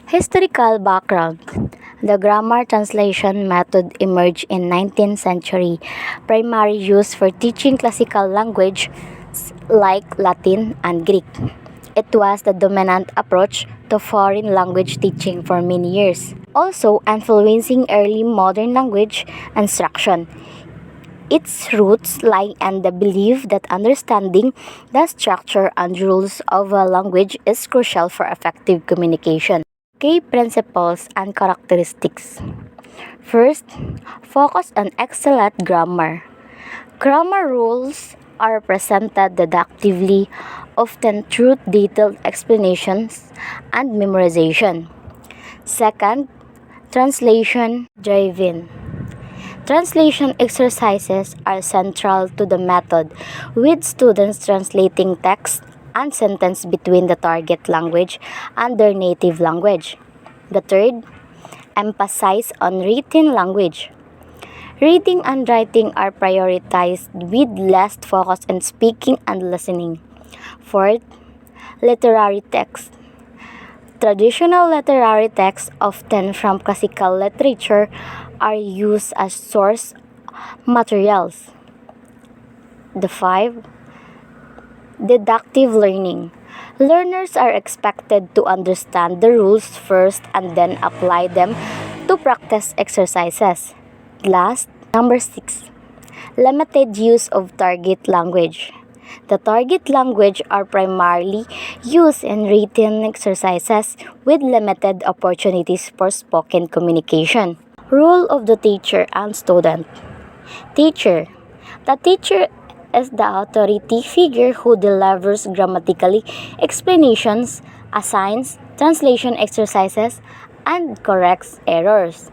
Historical background. The grammar translation method emerged in 19th century, primarily used for teaching classical language like Latin and Greek. It was the dominant approach to foreign language teaching for many years, also influencing early modern language instruction. Its roots lie in the belief that understanding the structure and rules of a language is crucial for effective communication. Key principles and characteristics. First, focus on excellent grammar. Grammar rules are presented deductively, often through detailed explanations and memorization. Second, translation driven. Translation exercises are central to the method, with students translating text and sentence between the target language and their native language. The third, emphasize on written language. Reading and writing are prioritized with less focus on speaking and listening. Fourth, literary text. Traditional literary texts, often from classical literature, are used as source materials. The five, deductive learning. Learners are expected to understand the rules first and then apply them to practice exercises. Last, number 6, limited use of target language. The target language are primarily used in written exercises with limited opportunities for spoken communication. Role of the teacher and student. Teacher. The teacher is the authority figure who delivers grammatically explanations, assigns translation exercises, and corrects errors.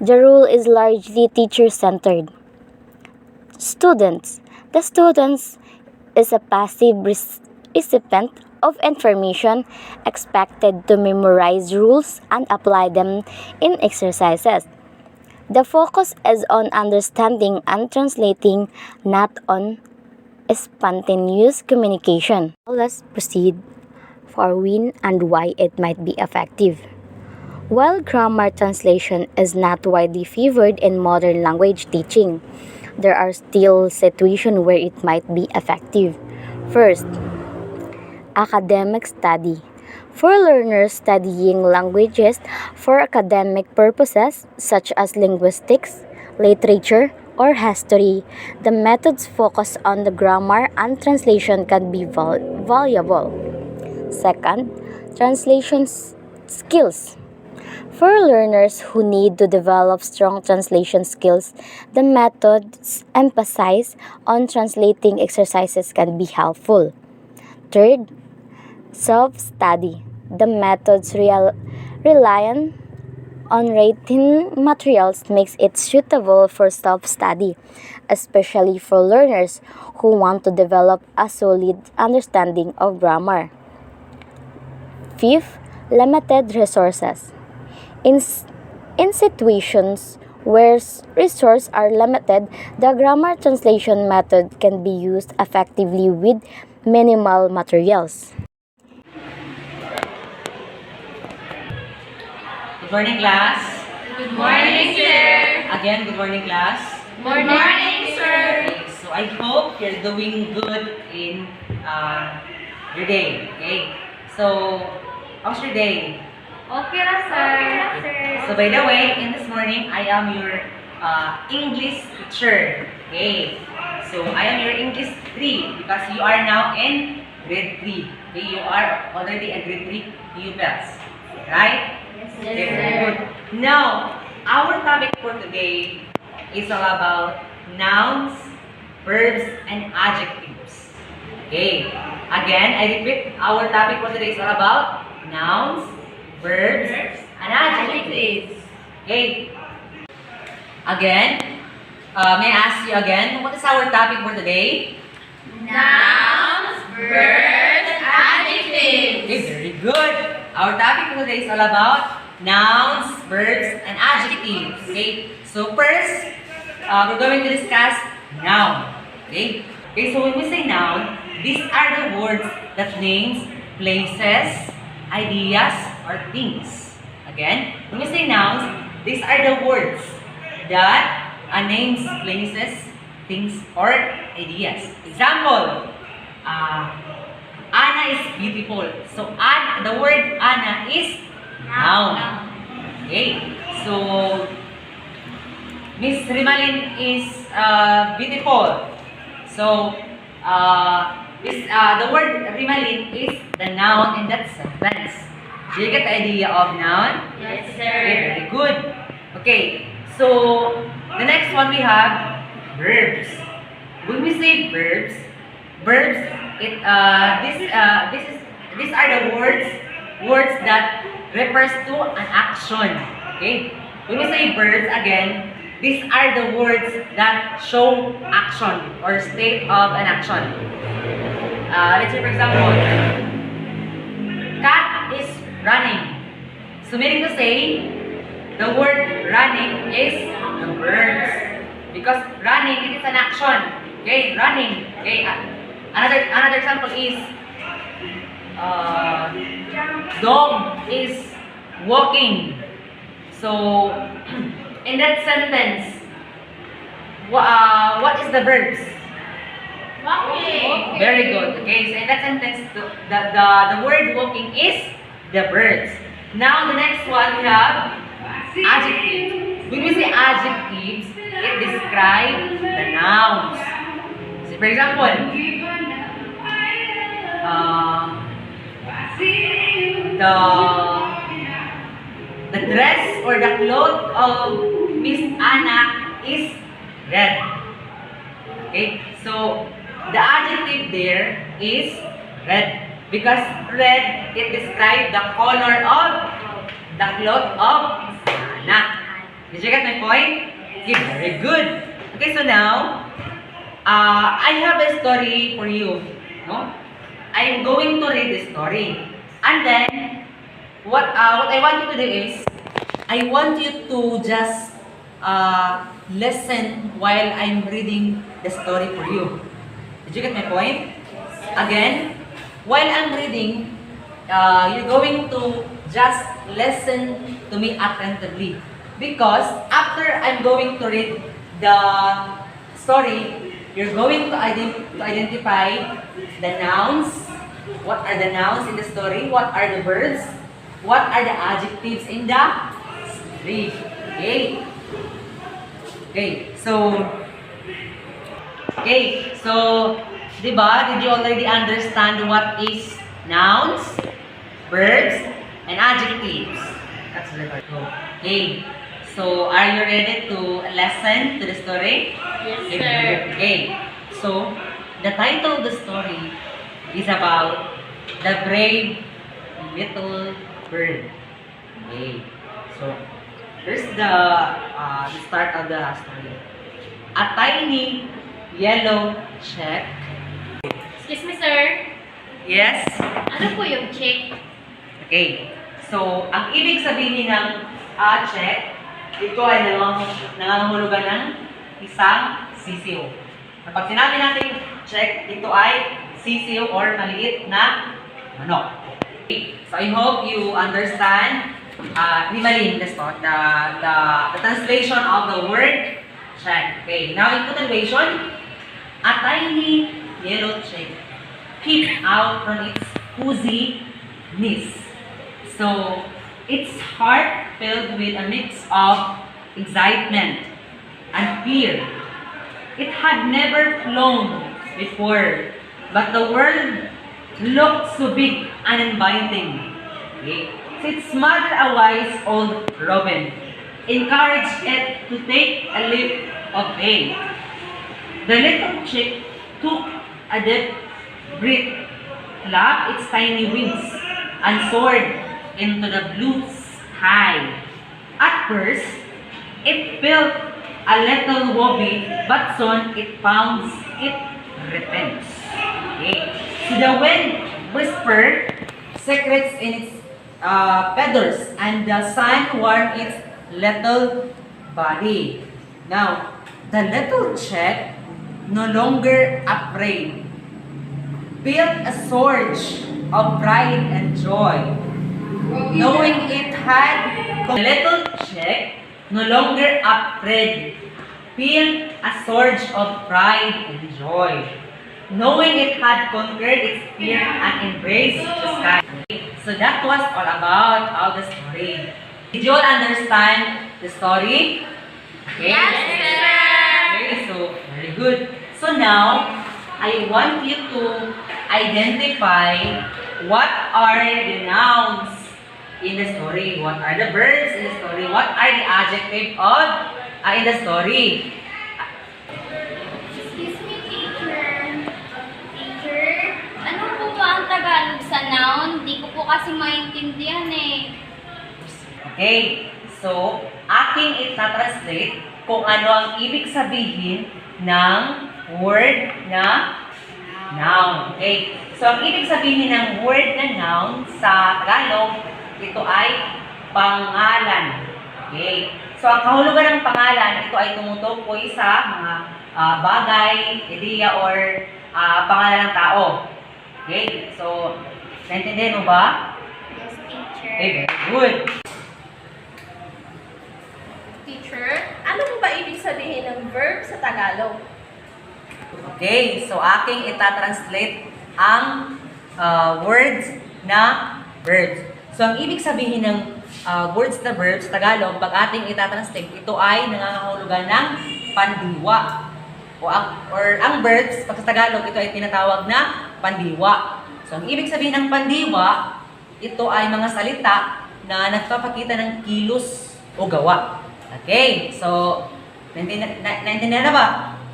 The rule is largely teacher-centered. Students. The students is a passive recipient of information expected to memorize rules and apply them in exercises. The focus is on understanding and translating, not on spontaneous communication. Now let's proceed for when and why it might be effective. While grammar translation is not widely favored in modern language teaching, there are still situations where it might be effective. First, academic study. For learners studying languages for academic purposes, such as linguistics, literature, or history, the methods focus on the grammar and translation can be valuable. Second, translation skills. For learners who need to develop strong translation skills, the methods emphasize on translating exercises can be helpful. Third, self-study. The methods rely on written materials makes it suitable for self-study, especially for learners who want to develop a solid understanding of grammar. Fifth, limited resources. In situations where resources are limited, the grammar translation method can be used effectively with minimal materials. Good morning, class. Good morning, sir. Again, good morning, class. Good morning, sir. Okay, so I hope you're doing good in your day. Okay. So, how's your day? Okay na, sir. So, by the way, in this morning, I am your English teacher. Okay. So, I am your English 3 because you are now in grade 3. Okay, you are already a grade 3 pupils. Right? Yes, Okay, sir. very good. Now, our topic for today is all about nouns, verbs, and adjectives. Okay. Again, I repeat, our topic for today is all about nouns, verbs, and adjectives. Okay. Again, may I ask you again, what is our topic for today? Nouns, verbs, adjectives. Okay, very good. Our topic for today is all about nouns, verbs, and adjectives. Okay. So first, we're going to discuss noun. Okay. Okay. So when we say noun, these are the words that names places, ideas, or things. Again, when we say nouns, these are the words that names places, things, or ideas. Example, Anna is beautiful. So, the word Anna is noun. Okay, so Miss Rimalin is beautiful. So, the word Rimalin is the noun in that sentence. Do you get the idea of noun? Yes, Okay, sir. very good. Okay, so the next one we have verbs. When we say verbs, these are the words that refers to an action. Okay, when we say verbs again, these are the words that show action or state of an action. Let's say for example, cat is running. So meaning to say, the word running is the verbs. Because running, it is an action. Okay, running. Okay, another example is dog is walking. So in that sentence, what is the verbs? Walking. Very good. Okay, so in that sentence, the word walking is the verbs. Now the next one we have adjectives. When we say adjectives, it describes the nouns. So for example, the dress or the clothes of Miss Anna is red. Okay, so the adjective there is red. Because red, it describes the color of the cloth of Anna. Did you get my point? Okay, very good. Okay, so now, I have a story for you. No? I'm going to read the story. And then, what I want you to do is, I want you to just listen while I'm reading the story for you. Did you get my point? Again, while I'm reading, you're going to just listen to me attentively. Because after I'm going to read the story, you're going to identify the nouns. What are the nouns in the story? What are the verbs? What are the adjectives in the story? Okay. Okay, so diba, did you already understand what is nouns, verbs, and adjectives? That's the part. Okay. So, are you ready to listen to the story? Yes, sir. Okay. So, the title of the story is about the brave little bird. Okay. So, here's the start of the story. A tiny yellow check. Excuse me, sir. Yes? Ano po yung check? Okay. So, ang ibig sabihin ng check, ito ay nangangahulugan ng isang sisiw. Kapag sinabi natin check, ito ay sisiw or maliit na manok. Okay. So, I hope you understand Rimalin, the translation of the word check. Okay. Now, in continuation, a tiny yellow check peeped out from its cozy nest. So, its heart filled with a mix of excitement and fear. It had never flown before, but the world looked so big and inviting. Okay. So its mother, a wise old robin, encouraged it to take a leap of faith. The little chick took a deep breath, clapped its tiny wings, and soared into the blue sky. At first, it felt a little wobbly, but soon it found its rhythms. Okay. So the wind whispered secrets in its feathers, and the sun warmed its little body. Now, the little chick, no longer afraid, felt a surge of pride and joy. knowing it had a little check, no longer afraid, feel a surge of pride and joy, knowing it had conquered its fear and embraced the sky. So that was all about the story. Did you all understand the story? Okay. Yes, sir. Okay, so very good. So now, I want you to identify what are the nouns in the story, what are the verbs in the story, what are the adjectives of in the story. Excuse me, teacher. Teacher, ano po ba ang Tagalog sa noun? Di ko po kasi maintindihan eh. Okay, so aking itatranslate kung ano ang ibig sabihin ng word na noun. Okay, so ang ibig sabihin ng word na noun sa Tagalog, ito ay pangalan. Okay, so ang kahulugan ng pangalan, ito ay tumutukoy sa mga bagay, ideya, or pangalan ng tao. Okay, so naintindihan mo ba? Yes, teacher. Okay, very good. Teacher, ano po ba ibig sabihin ng verb sa Tagalog? Okay, so aking itatranslate ang words na verbs. So ang ibig sabihin ng words na verbs sa Tagalog, pag ating itatranslate, ito ay nangangahulugan ng pandiwa. Or ang verbs, pag sa Tagalog, ito ay tinatawag na pandiwa. So ang ibig sabihin ng pandiwa, ito ay mga salita na nagpapakita ng kilos o gawa. Okay, so naintindihan na ba?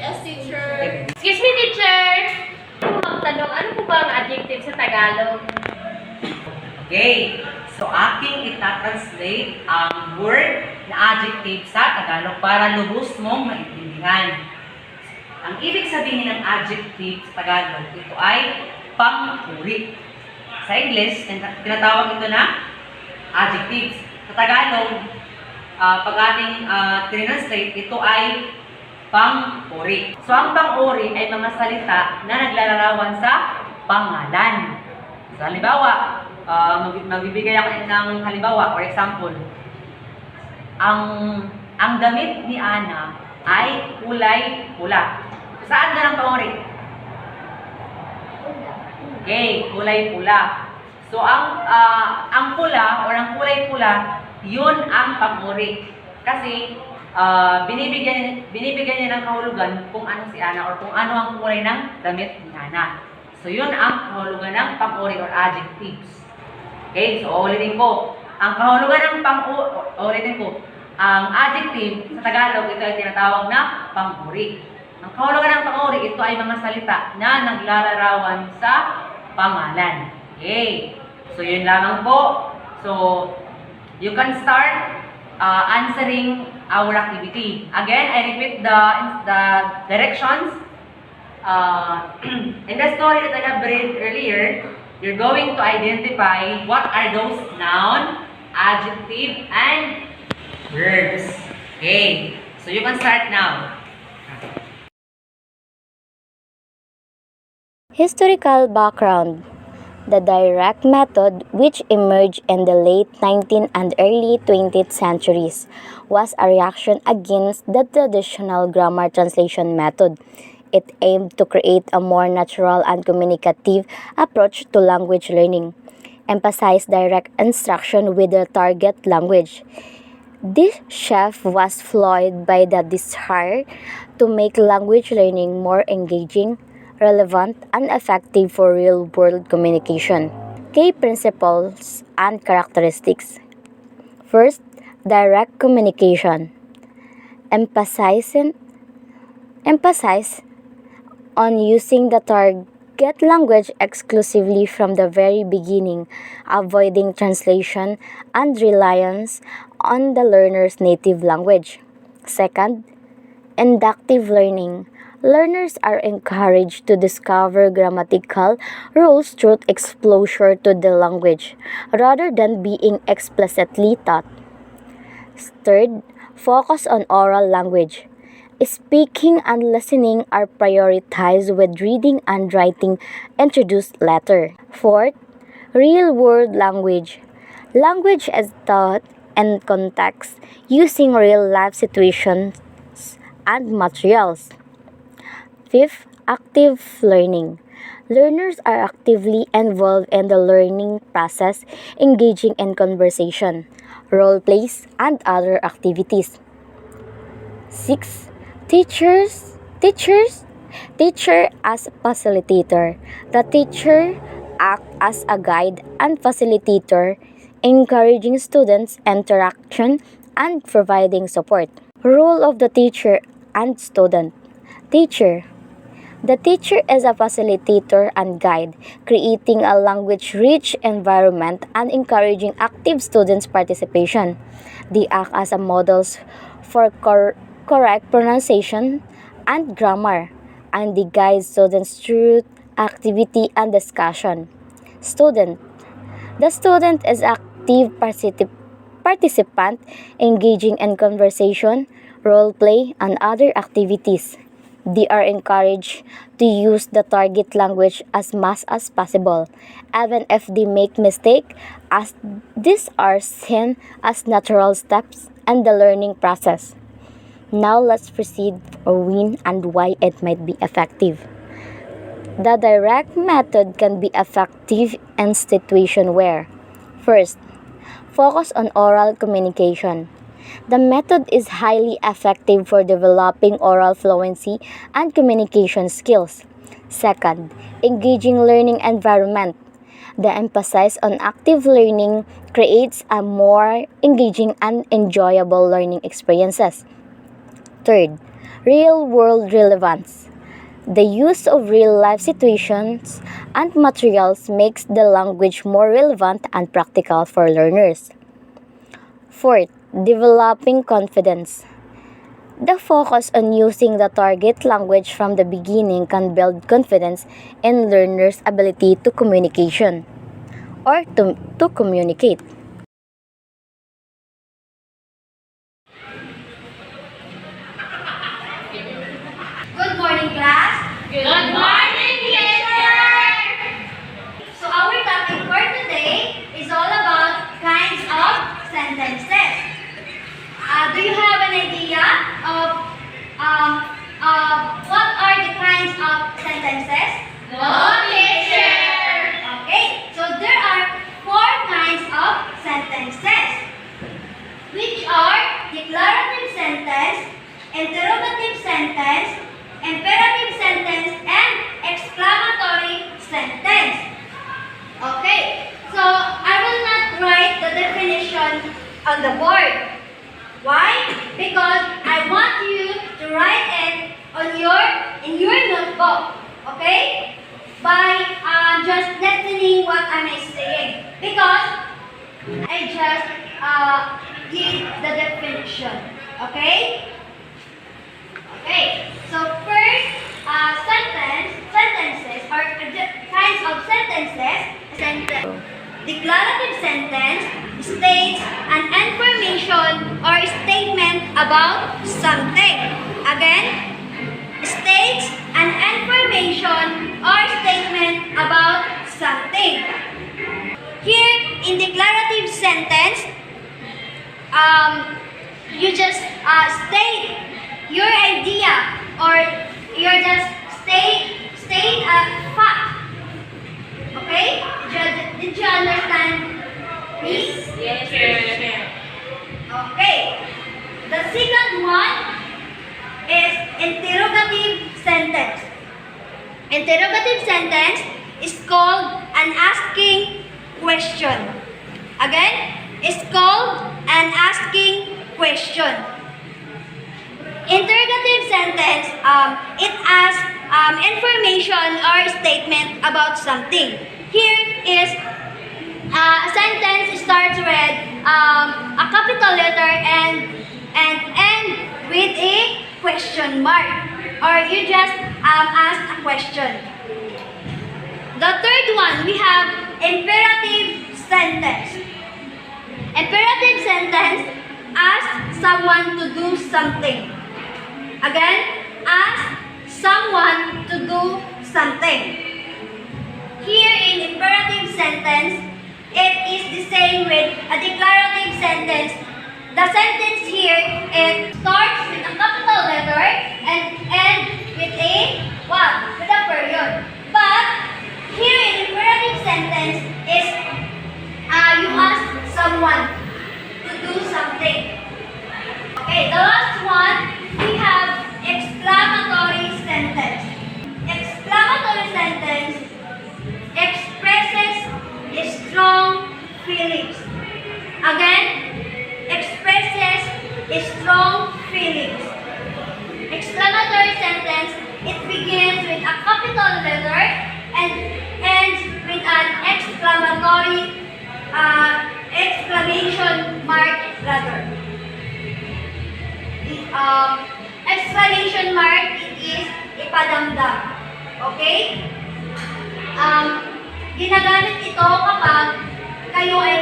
Yes, teacher. Okay. Excuse me, teacher. Magtanong, ano po ba ang adjective sa Tagalog? Okay, so aking itatranslate ang word na adjective sa Tagalog para lubos mong maintindihan. Ang ibig sabihin ng adjective sa Tagalog, ito ay pangpuri. Sa English, tinatawag ito na adjectives. Sa Tagalog, pag ating translate, ito ay pangpuri. So ang pangpuri ay mga salita na naglalarawan sa pangalan. So halimbawa, magbibigay ako ng halimbawa or example. Ang damit ni Ana ay kulay pula. Saan ka ng panguri? Okay, kulay pula. So ang pula or ang kulay pula, yun ang panguri. Kasi binibigyan niya ng kahulugan kung ano si Ana or kung ano ang kulay ng damit ni Ana. So yun ang kahulugan ng panguri or adjectives. Okay, so ulitin ko. Ang kahulugan ng ang adjective sa Tagalog, ito ay tinatawag na panguri. Ang kahulugan ng panguri, ito ay mga salita na naglalarawan sa pangalan. Okay, so yun lamang po. So you can start answering our activity. Again, I repeat the directions. In the story that I have read earlier, you're going to identify what are those noun, adjective, and verbs. Okay, so you can start now. Historical background. The direct method, which emerged in the late 19th and early 20th centuries, was a reaction against the traditional grammar translation method. It aimed to create a more natural and communicative approach to language learning, emphasize direct instruction with the target language. This shift was fueled by the desire to make language learning more engaging, relevant, and effective for real-world communication. Key principles and characteristics. First, direct communication. Emphasize on using the target language exclusively from the very beginning, avoiding translation and reliance on the learner's native language. Second, inductive learning. Learners are encouraged to discover grammatical rules through exposure to the language, rather than being explicitly taught. Third, focus on oral language. Speaking and listening are prioritized with reading and writing introduced later. Fourth, real-world language. Language is taught in context using real life situations and materials. Fifth, active learning. Learners are actively involved in the learning process, engaging in conversation, role plays, and other activities. 6. Teacher as facilitator. The teacher act as a guide and facilitator, encouraging students' interaction and providing support. Role of the teacher and student. Teacher. The teacher is a facilitator and guide, creating a language-rich environment and encouraging active students' participation. They act as a models for correct pronunciation and grammar, and they guide students through activity and discussion. Student. The student is active participant engaging in conversation, role play, and other activities. They are encouraged to use the target language as much as possible, even if they make mistakes, as these are seen as natural steps in the learning process. Now let's proceed for when and why it might be effective. The direct method can be effective in situations where, first, focus on oral communication. The method is highly effective for developing oral fluency and communication skills. Second, engaging learning environment. The emphasis on active learning creates a more engaging and enjoyable learning experiences. Third, real-world relevance. The use of real-life situations and materials makes the language more relevant and practical for learners. Fourth, developing confidence. The focus on using the target language from the beginning can build confidence in learners' ability to communication or to communicate. Good morning, class. Good morning, teacher. So our topic for today is all about kinds of sentences. Do you have an idea of what are the kinds of sentences? No, teacher. Okay, so there are four kinds of sentences, which are declarative sentence, interrogative sentence, imperative sentence, and exclamatory sentence. Okay, so I will not write the definition on the board. Why? Because I want you to write it in your notebook. Okay? By just listening what am I saying. Because I just give the definition. Okay? Okay, so first, sentences or kinds of sentences. Declarative sentence states an information or statement about something. Again, states an information or statement about something. Here in declarative sentence, you just state your idea or you just state a fact. Okay? Did you understand me? Yes, teacher. Okay. The second one is interrogative sentence. Interrogative sentence is called an asking question. Again, it's called an asking question. Interrogative sentence, it asks information or statement about something. Here is a sentence starts with a capital letter and end with a question mark, or you just ask a question. The third one, we have imperative sentence. Imperative sentence asks someone to do something. Again, ask someone to do something. Here in imperative sentence, it is the same with a declarative sentence. The sentence here, it starts with a capital letter and ends with a what? With a period. But here in imperative sentence is you ask someone to do something. Okay, the last one, we have exclamatory sentence. Exclamatory sentence expresses strong feelings. Again, expresses strong feelings. Exclamatory sentence, it begins with a capital letter and ends with an exclamation mark rather. Exclamation mark, it is ipadamdam. Okay? Ginagamit ito kapag kayo ay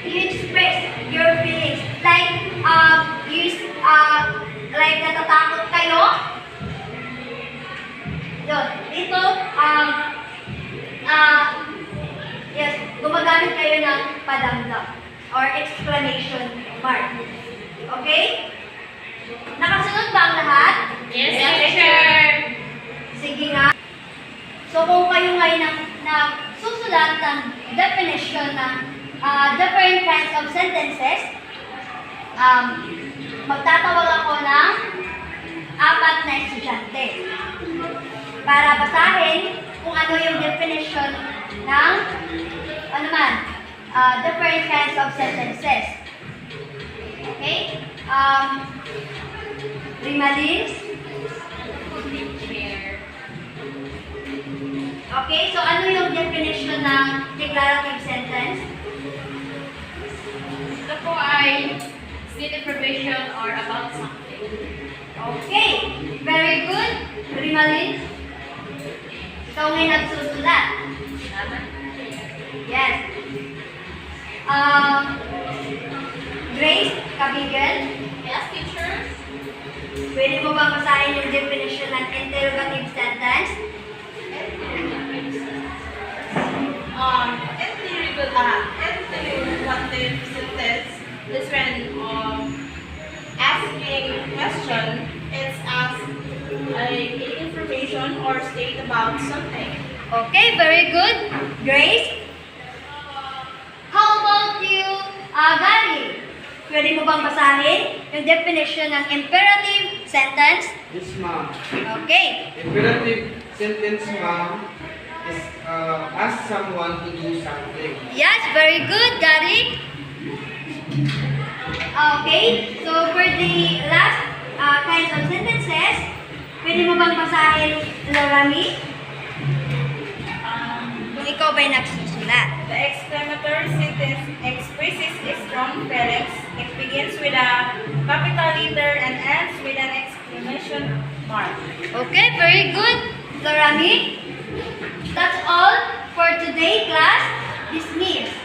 you express your feelings. Like natatakot kayo. Yun. Dito, yes, gumagamit kayo ng padamdam or exclamation mark. Okay? Nakasunod ba ang lahat? Yes, teacher. Sige nga. So kung kayo ngayon susulat ng definition ng different kinds of sentences, magtatawag ako ng 4 na estudyante para basahin kung ano yung definition ng different kinds of sentences. Okay? Rimalin? Okay, so ano yung definition ng declarative sentence? Ito po ay state information or about something. Okay, very good. Rimalin? Ikaw ngayon nagsusulat. Yes. Grace, Kabigel? Yes, teacher. Pwede mo ba basahin yung definition ng interrogative sentence? Interrogative sentence is when asking question, it's ask information or state about something. Okay, very good. Grace? How about you, Gary? Pwede mo bang basahin yung definition ng imperative sentence? Yes, ma'am. Okay. Imperative sentence, ma'am, is ask someone to do something. Yes, very good, Gary. Okay, so for the last kinds of sentences, pwede mo bang basahin, Lorami? Kung ikaw ba'y nagsusulat. The exclamatory sentence expresses strong feelings. It begins with a capital letter and ends with an exclamation mark. Okay, very good, Lorami. That's all for today, class. Dismissed.